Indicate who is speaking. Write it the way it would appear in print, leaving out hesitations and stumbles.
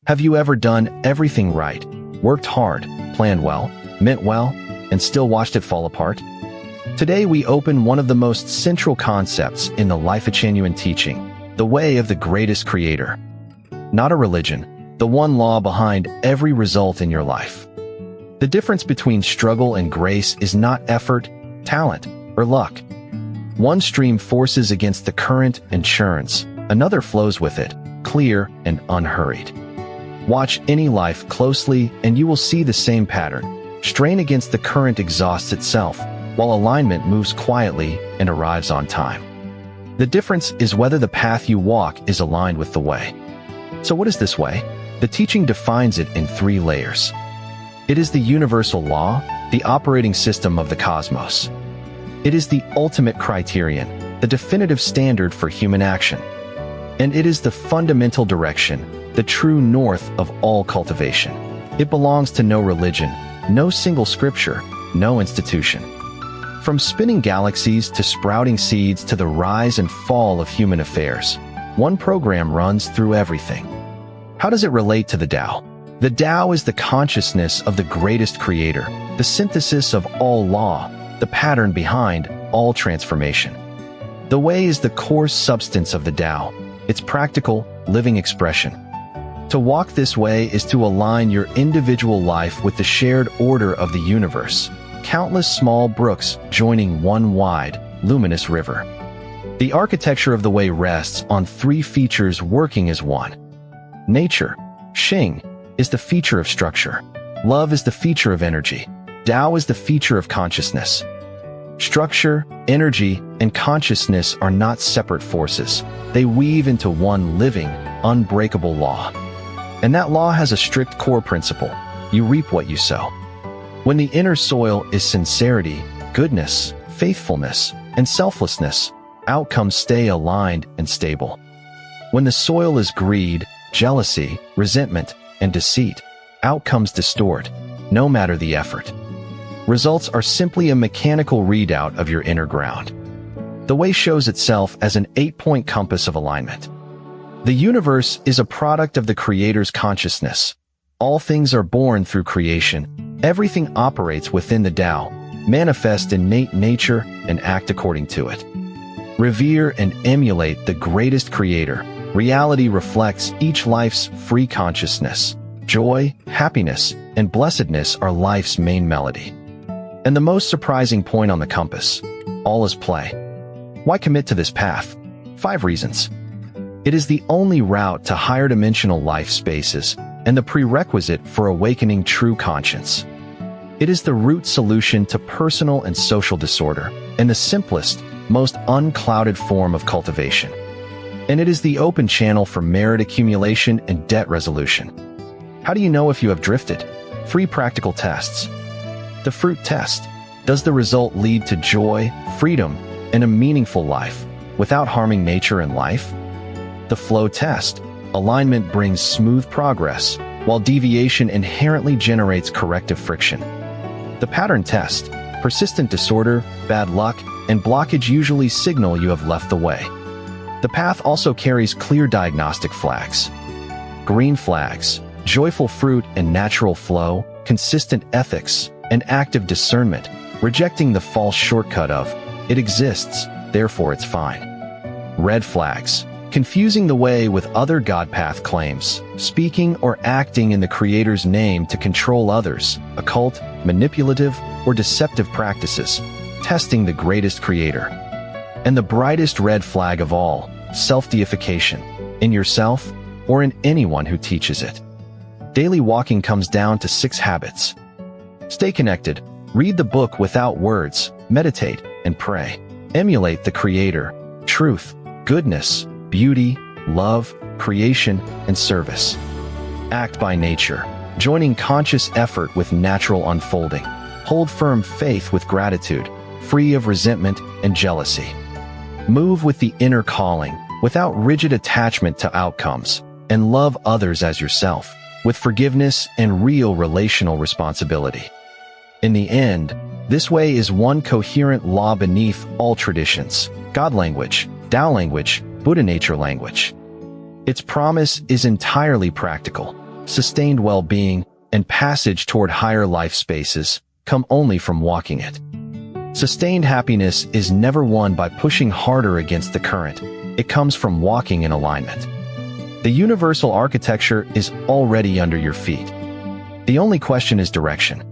Speaker 1: Have you ever done everything right, worked hard, planned well, meant well, and still watched it fall apart? Today we open one of the most central concepts in the Lifechanyuan teaching, the way of the greatest creator. Not a religion, the one law behind every result in your life. The difference between struggle and grace is not effort, talent, or luck. One stream forces against the current and churns, another flows with it, clear and unhurried. Watch any life closely and you will see the same pattern. Strain against the current exhausts itself, while alignment moves quietly and arrives on time. The difference is whether the path you walk is aligned with the way. So what is this way? The teaching defines it in 3 layers. It is the universal law, the operating system of the cosmos. It is the ultimate criterion, the definitive standard for human action. And it is the fundamental direction, the true north of all cultivation. It belongs to no religion, no single scripture, no institution. From spinning galaxies to sprouting seeds to the rise and fall of human affairs, one program runs through everything. How does it relate to the Tao? The Tao is the consciousness of the greatest creator, the synthesis of all law, the pattern behind all transformation. The way is the core substance of the Tao, its practical, living expression. To walk this way is to align your individual life with the shared order of the universe, countless small brooks joining one wide, luminous river. The architecture of the way rests on 3 features working as one. Nature, Xing, is the feature of structure. Love is the feature of energy. Tao is the feature of consciousness. Structure, energy, and consciousness are not separate forces. They weave into one living, unbreakable law. And that law has a strict core principle. You reap what you sow. When the inner soil is sincerity, goodness, faithfulness, and selflessness, outcomes stay aligned and stable. When the soil is greed, jealousy, resentment, and deceit, outcomes distort, no matter the effort. Results are simply a mechanical readout of your inner ground. The way shows itself as an 8-point compass of alignment. The universe is a product of the Creator's consciousness. All things are born through creation. Everything operates within the Tao, manifest innate nature, and act according to it. Revere and emulate the greatest creator. Reality reflects each life's free consciousness. Joy, happiness, and blessedness are life's main melody. And the most surprising point on the compass, all is play. Why commit to this path? 5 reasons. It is the only route to higher dimensional life spaces and the prerequisite for awakening true conscience. It is the root solution to personal and social disorder and the simplest, most unclouded form of cultivation. And it is the open channel for merit accumulation and debt resolution. How do you know if you have drifted? 3 practical tests. The fruit test. Does the result lead to joy, freedom, and a meaningful life without harming nature and life? The flow test. Alignment brings smooth progress, while deviation inherently generates corrective friction. The pattern test. Persistent disorder, bad luck, and blockage usually signal you have left the way. The path also carries clear diagnostic flags. Green flags, joyful fruit and natural flow, consistent ethics, and active discernment, rejecting the false shortcut of, it exists, therefore it's fine. Red flags, confusing the way with other God path claims, speaking or acting in the Creator's name to control others, occult, manipulative, or deceptive practices, testing the greatest creator. And the brightest red flag of all, self-deification, in yourself or in anyone who teaches it. Daily walking comes down to 6 habits. Stay connected, read the book without words, meditate, and pray. Emulate the Creator, truth, goodness, beauty, love, creation, and service. Act by nature, joining conscious effort with natural unfolding. Hold firm faith with gratitude, free of resentment and jealousy. Move with the inner calling, without rigid attachment to outcomes, and love others as yourself, with forgiveness and real relational responsibility. In the end, this way is one coherent law beneath all traditions: God language, Tao language, Buddha nature language. Its promise is entirely practical. sustained well-being, and passage toward higher life spaces come only from walking it. Sustained happiness is never won by pushing harder against the current. It comes from walking in alignment. The universal architecture is already under your feet. The only question is direction.